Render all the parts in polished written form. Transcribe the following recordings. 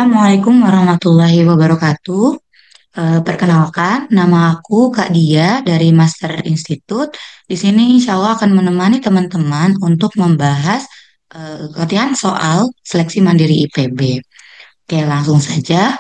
Assalamualaikum warahmatullahi wabarakatuh. Perkenalkan, nama aku Kak Dia dari Master Institute. Di sini insya Allah akan menemani teman-teman untuk membahas latihan soal seleksi mandiri IPB. Oke, langsung saja.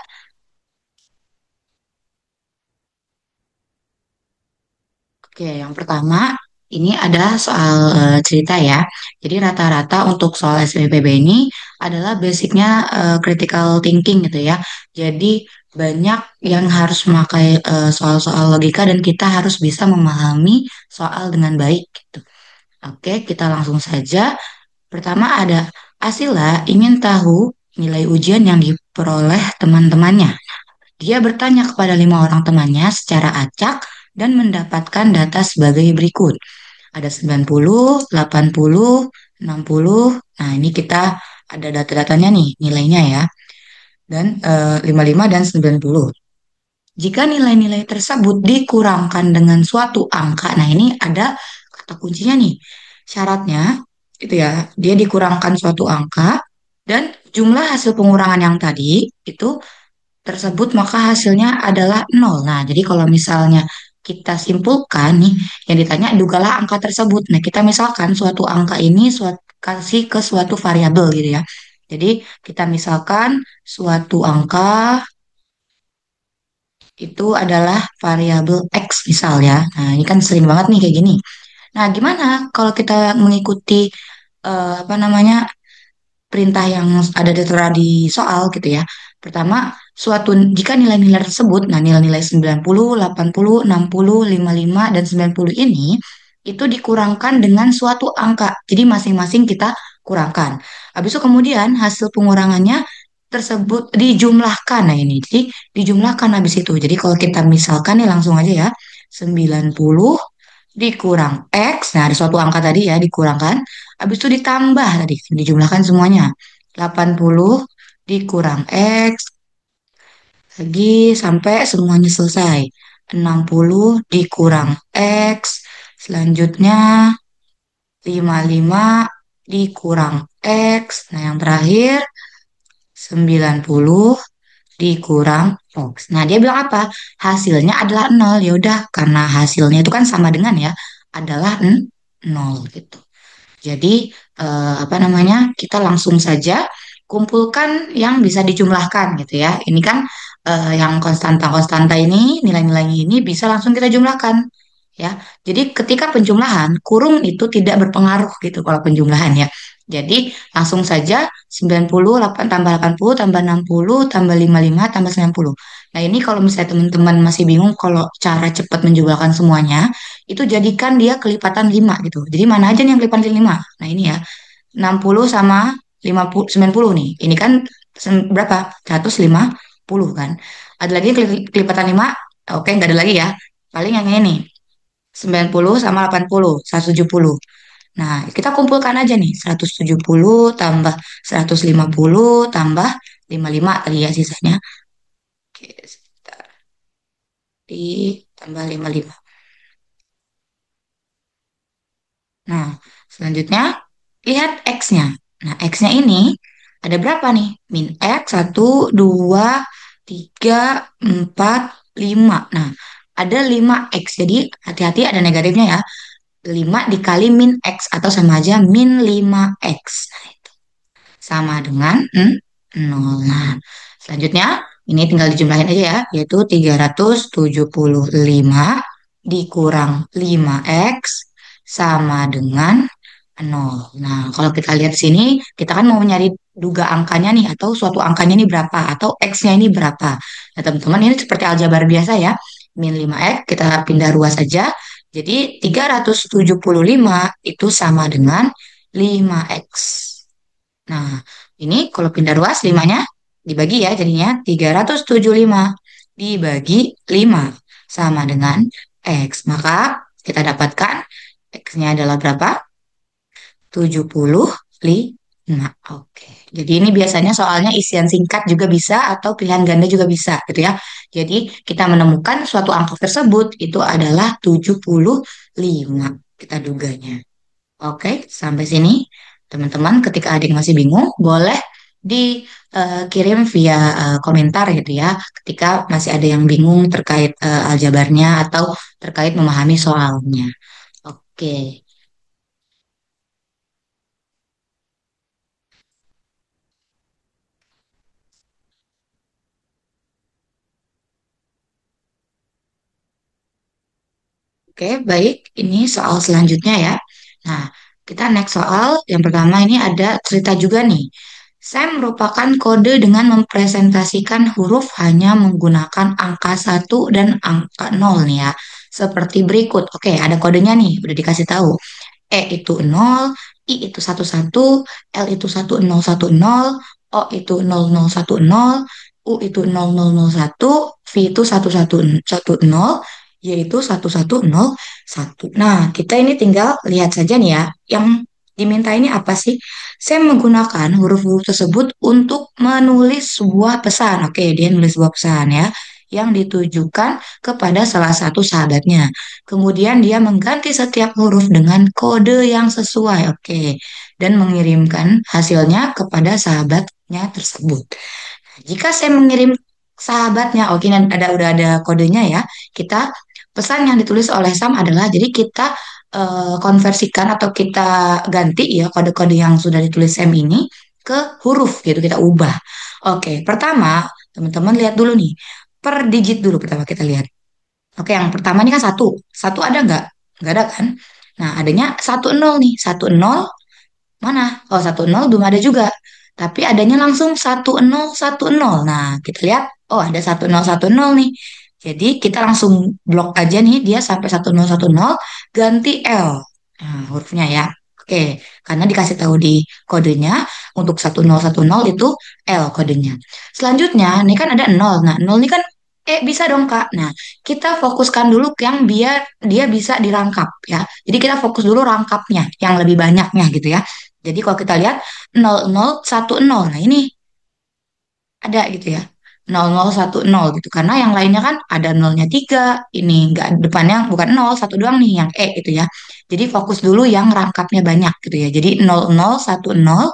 Oke, yang pertama ini ada soal cerita ya. Jadi rata-rata untuk soal SBMPB ini adalah basicnya critical thinking gitu ya. Jadi banyak yang harus memakai soal-soal logika dan kita harus bisa memahami soal dengan baik gitu. Oke, kita langsung saja. Pertama ada Asila ingin tahu nilai ujian yang diperoleh teman-temannya. Dia bertanya kepada 5 orang temannya secara acak dan mendapatkan data sebagai berikut. Ada 90, 80, 60. Nah, ini kita ada data-datanya nih, nilainya ya. Dan 55 dan 90. Jika nilai-nilai tersebut dikurangkan dengan suatu angka, nah ini ada kata kuncinya nih. Syaratnya itu ya, dia dikurangkan suatu angka dan jumlah hasil pengurangan yang tadi itu tersebut maka hasilnya adalah nol. Nah, jadi kalau misalnya kita simpulkan nih yang ditanya dugalah angka tersebut. Nah, kita misalkan suatu angka ini kasih ke suatu variabel gitu ya. Jadi kita misalkan suatu angka itu adalah variabel X misal ya. Nah, ini kan sering banget nih kayak gini. Nah, gimana kalau kita mengikuti apa namanya perintah yang ada tertera di soal gitu ya. Pertama, jika nilai-nilai tersebut, nah nilai-nilai 90, 80, 60, 55, dan 90 ini itu dikurangkan dengan suatu angka. Jadi masing-masing kita kurangkan. Habis itu kemudian hasil pengurangannya tersebut dijumlahkan. Nah ini, jadi dijumlahkan habis itu. Jadi kalau kita misalkan nih langsung aja ya, 90 dikurang X, nah ada suatu angka tadi ya dikurangkan, habis itu ditambah tadi, dijumlahkan semuanya. 80 dikurang X, lagi sampai semuanya selesai. 60 dikurang X, selanjutnya 55 dikurang X, nah yang terakhir 90 dikurang X. Nah, dia bilang apa? Hasilnya adalah nol. Ya udah, karena hasilnya itu kan sama dengan ya, adalah nol gitu. Jadi, apa namanya? Kita langsung saja kumpulkan yang bisa dijumlahkan gitu ya. Ini kan yang konstanta-konstanta ini, nilai-nilainya ini bisa langsung kita jumlahkan ya. Jadi ketika penjumlahan, kurung itu tidak berpengaruh gitu kalau penjumlahan ya. Jadi langsung saja 90 tambah 80 tambah 60 tambah 55 tambah 90. Nah, ini kalau misalnya teman-teman masih bingung kalau cara cepat menjumlahkan semuanya, itu jadikan dia kelipatan 5 gitu. Jadi mana aja nih yang kelipatan 5? Nah, ini ya. 60 sama 50, 90 nih. Ini kan berapa? 150 kan. Ada lagi kelipatan 5? Oke, nggak ada lagi ya. Paling yang ini. 90 sama 80, 170. Nah, kita kumpulkan aja nih. 170 tambah 150 tambah 55 tadi ya sisanya. Oke, sebentar. Ditambah 55. Nah, selanjutnya lihat X-nya. Nah, X-nya ini ada berapa nih? Min X, 1, 2, 3, 4, 5. Nah, ada 5X. Jadi, hati-hati ada negatifnya ya. 5 dikali min X atau sama aja min 5X. Nah, itu sama dengan 0. Nah, selanjutnya ini tinggal dijumlahin aja ya, yaitu 375 dikurang 5X sama dengan 0. Nah, kalau kita lihat sini, kita kan mau nyari duga angkanya nih, atau suatu angkanya ini berapa, atau X-nya ini berapa. Nah, teman-teman, ini seperti aljabar biasa ya. Min 5X, kita pindah ruas saja. Jadi, 375 itu sama dengan 5X. Nah, ini kalau pindah ruas, 5-nya dibagi ya, jadinya 375 dibagi 5 sama dengan X. Maka, kita dapatkan X-nya adalah berapa? 75. Oke. Jadi ini biasanya soalnya isian singkat juga bisa atau pilihan ganda juga bisa gitu ya. Jadi kita menemukan suatu angka tersebut itu adalah 75 kita duganya. Oke, sampai sini teman-teman ketika adik masih bingung boleh dikirim via komentar gitu ya, ketika masih ada yang bingung terkait aljabarnya atau terkait memahami soalnya. Oke. Oke, baik. Ini soal selanjutnya ya. Nah, kita next soal. Yang pertama ini ada cerita juga nih. Sam merupakan kode dengan mempresentasikan huruf hanya menggunakan angka satu dan angka nol nih ya. Seperti berikut. Oke, ada kodenya nih, udah dikasih tahu. E itu nol, I itu 11, L itu 1010, O itu 0010, U itu 0001, V itu 1110, Y itu 1101. Nah, kita ini tinggal lihat saja nih ya, yang diminta ini apa sih? Saya menggunakan huruf-huruf tersebut untuk menulis sebuah pesan. Oke, dia nulis sebuah pesan ya, yang ditujukan kepada salah satu sahabatnya. Kemudian dia mengganti setiap huruf dengan kode yang sesuai, oke, dan mengirimkan hasilnya kepada sahabatnya tersebut. Jika saya mengirim sahabatnya, oke, udah ada kodenya ya. Kita pesan yang ditulis oleh Sam adalah jadi kita konversikan atau kita ganti ya kode-kode yang sudah ditulis Sam ini ke huruf gitu, kita ubah. Oke, pertama teman-teman lihat dulu nih, per digit dulu pertama kita lihat. Oke, yang pertama ini kan satu. Satu ada nggak? Nggak ada kan? Nah, adanya 1-0 nih. 1-0 mana? Oh, 1-0 belum ada juga. Tapi adanya langsung 1-0-1-0. Nah, kita lihat. Oh, ada 1-0-1-0 nih. Jadi, kita langsung blok aja nih. Dia sampai 1-0-1-0. Ganti L. Nah, hurufnya ya. Oke, karena dikasih tahu di kodenya untuk 1-0-1-0 itu L kodenya. Selanjutnya, ini kan ada 0. Nah, 0 ini kan bisa dong, Kak. Nah, kita fokuskan dulu ke yang biar dia bisa dirangkap ya. Jadi kita fokus dulu rangkapnya, yang lebih banyaknya gitu ya. Jadi kalau kita lihat 0010, nah ini ada gitu ya. 0010 gitu. Karena yang lainnya kan ada nolnya 3, ini enggak depannya bukan 0, satu doang nih yang gitu ya. Jadi fokus dulu yang rangkapnya banyak gitu ya. Jadi 0010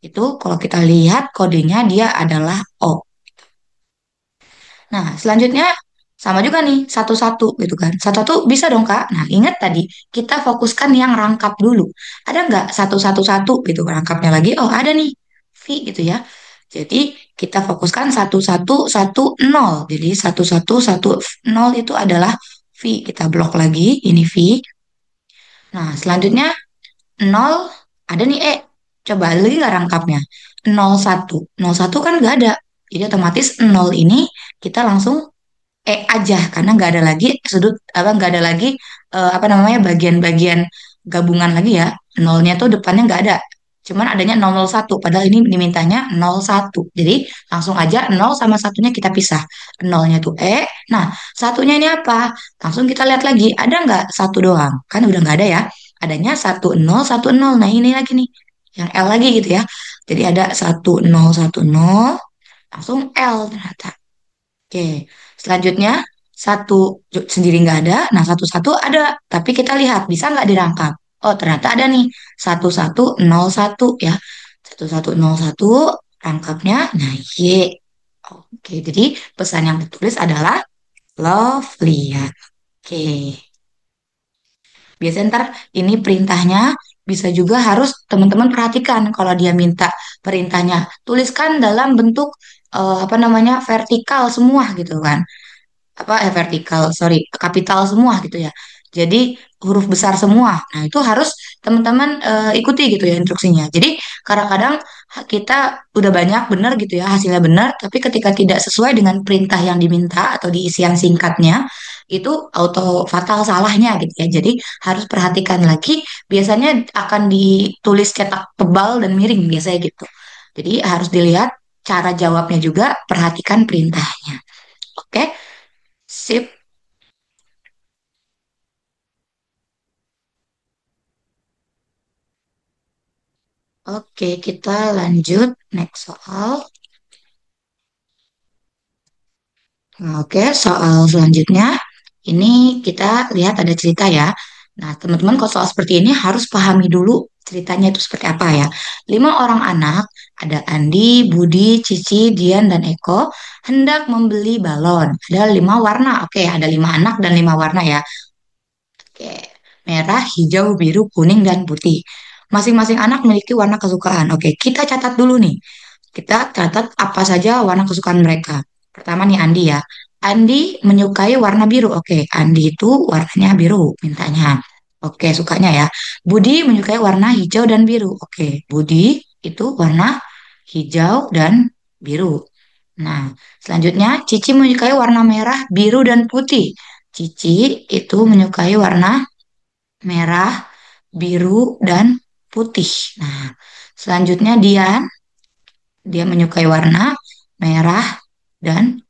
itu kalau kita lihat kodenya dia adalah O. Nah, selanjutnya sama juga nih, satu-satu gitu kan. Satu-satu bisa dong, Kak. Nah, ingat tadi, kita fokuskan yang rangkap dulu. Ada nggak satu-satu-satu gitu rangkapnya lagi? Oh, ada nih, V gitu ya. Jadi, kita fokuskan 1110. Jadi, 1110 itu adalah V. Kita blok lagi, ini V. Nah, selanjutnya 0, ada nih Coba ada lagi nggak rangkapnya? 01. 01 kan nggak ada. Jadi otomatis 0 ini kita langsung aja karena nggak ada lagi sudut apa nggak ada lagi apa namanya bagian-bagian gabungan lagi ya. Nolnya tuh depannya nggak ada. Cuman adanya 001 padahal ini dimintanya 01. Jadi langsung aja 0 sama satunya kita pisah. Nolnya tuh Nah, satunya ini apa? Langsung kita lihat lagi. Ada nggak satu doang? Kan udah nggak ada ya. Adanya 1010. Nah, ini lagi nih. Yang L lagi gitu ya. Jadi ada 1010 langsung L ternyata. Oke, selanjutnya satu sendiri nggak ada, nah satu-satu ada, tapi kita lihat bisa nggak dirangkap. Oh, ternyata ada nih 1101 ya, 1101 rangkapnya, nah Y. Oke, jadi pesan yang ditulis adalah lovely ya. Oke, biasanya ntar ini perintahnya bisa juga harus teman-teman perhatikan kalau dia minta perintahnya tuliskan dalam bentuk apa namanya vertikal semua gitu kan apa vertikal sorry kapital semua gitu ya jadi huruf besar semua nah itu harus teman-teman ikuti gitu ya instruksinya jadi kadang-kadang kita udah banyak benar gitu ya hasilnya benar tapi ketika tidak sesuai dengan perintah yang diminta atau di isian singkatnya itu auto fatal salahnya gitu ya jadi harus perhatikan lagi biasanya akan ditulis cetak tebal dan miring biasanya gitu jadi harus dilihat cara jawabnya juga perhatikan perintahnya oke. Sip. Oke, kita lanjut next soal. Nah, oke, soal selanjutnya ini kita lihat ada cerita ya. Nah, teman-teman kalau soal seperti ini harus pahami dulu ceritanya itu seperti apa ya. 5 orang anak Ada Andi, Budi, Cici, Dian, dan Eko hendak membeli balon. Ada 5 warna. Oke, ada 5 anak dan 5 warna ya. Oke, merah, hijau, biru, kuning, dan putih. Masing-masing anak memiliki warna kesukaan. Oke, kita catat dulu nih. Kita catat apa saja warna kesukaan mereka. Pertama nih Andi ya. Andi menyukai warna biru. Oke, Andi itu warnanya biru, mintanya. Oke, sukanya ya. Budi menyukai warna hijau dan biru. Oke, Budi itu warna hijau dan biru. Nah, selanjutnya Cici menyukai warna merah, biru, dan putih. Cici itu menyukai warna merah, biru, dan putih. Nah, selanjutnya dia menyukai warna merah dan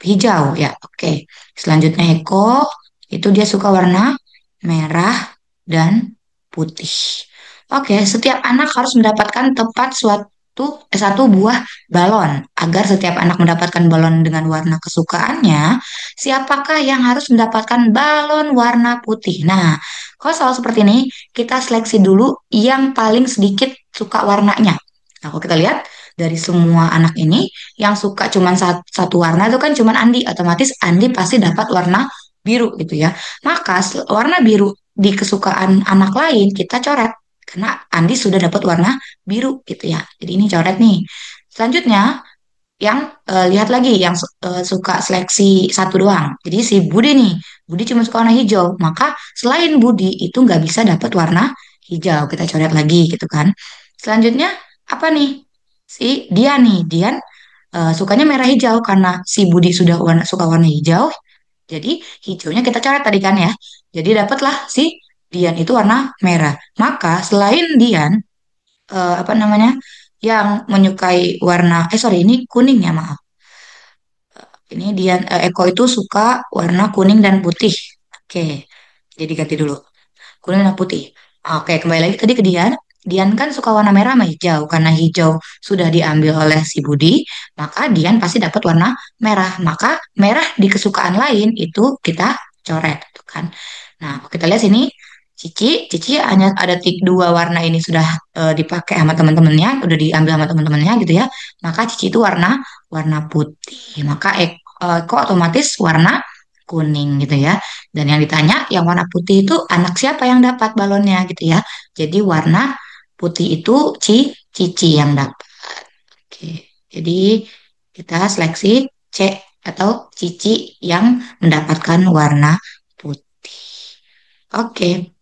hijau ya. Oke. Selanjutnya Eko itu dia suka warna merah dan putih. Oke, setiap anak harus mendapatkan tepat satu buah balon. Agar setiap anak mendapatkan balon dengan warna kesukaannya, siapakah yang harus mendapatkan balon warna putih? Nah, kalau soal seperti ini, kita seleksi dulu yang paling sedikit suka warnanya. Nah, kalau kita lihat dari semua anak ini, yang suka cuma satu warna itu kan cuma Andi. Otomatis Andi pasti dapat warna biru gitu ya. Maka warna biru di kesukaan anak lain kita coret karena Andi sudah dapat warna biru gitu ya. Jadi ini coret nih. Selanjutnya yang lihat lagi yang suka seleksi satu doang. Jadi si Budi nih, Budi cuma suka warna hijau. Maka selain Budi itu nggak bisa dapat warna hijau. Kita coret lagi gitu kan. Selanjutnya apa nih? Si Dian nih, Dian sukanya merah hijau karena si Budi sudah suka warna hijau. Jadi hijaunya kita coret tadi kan ya. Jadi dapatlah si Dian itu warna merah. Maka selain Dian, apa namanya, yang menyukai warna, sorry ini kuning ya maaf. Ini Dian, Eko itu suka warna kuning dan putih. Oke, jadi ganti dulu. Kuning dan putih. Oke, kembali lagi tadi ke Dian. Dian kan suka warna merah sama hijau. Karena hijau sudah diambil oleh si Budi, maka Dian pasti dapat warna merah. Maka merah di kesukaan lain itu kita coret, gitu kan. Nah, kita lihat sini. Cici hanya ada 2 warna ini sudah dipakai sama teman-temannya, udah diambil sama teman-temannya gitu ya. Maka Cici itu warna warna putih. Maka Eko otomatis warna kuning gitu ya. Dan yang ditanya, yang warna putih itu anak siapa yang dapat balonnya gitu ya. Jadi warna putih itu Cici yang dapat. Oke. Jadi kita seleksi C atau Cici yang mendapatkan warna putih. Oke.